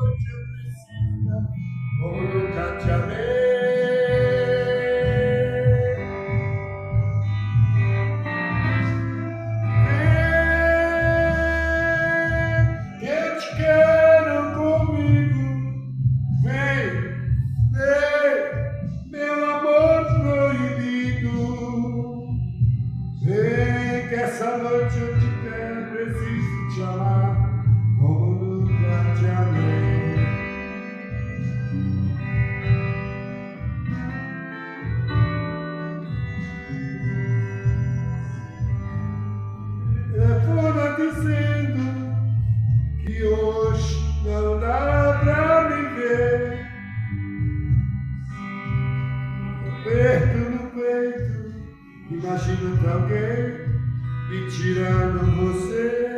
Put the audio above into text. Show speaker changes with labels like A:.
A: noite eu preciso como nunca te amei. Vem, que eu te quero comigo. Vem, vem, meu amor proibido. Vem, que essa noite eu te quero, preciso te amar como nunca te amei. Telefona dizendo que hoje não dá pra me ver. Aperto no peito, imaginando alguém me tirando você.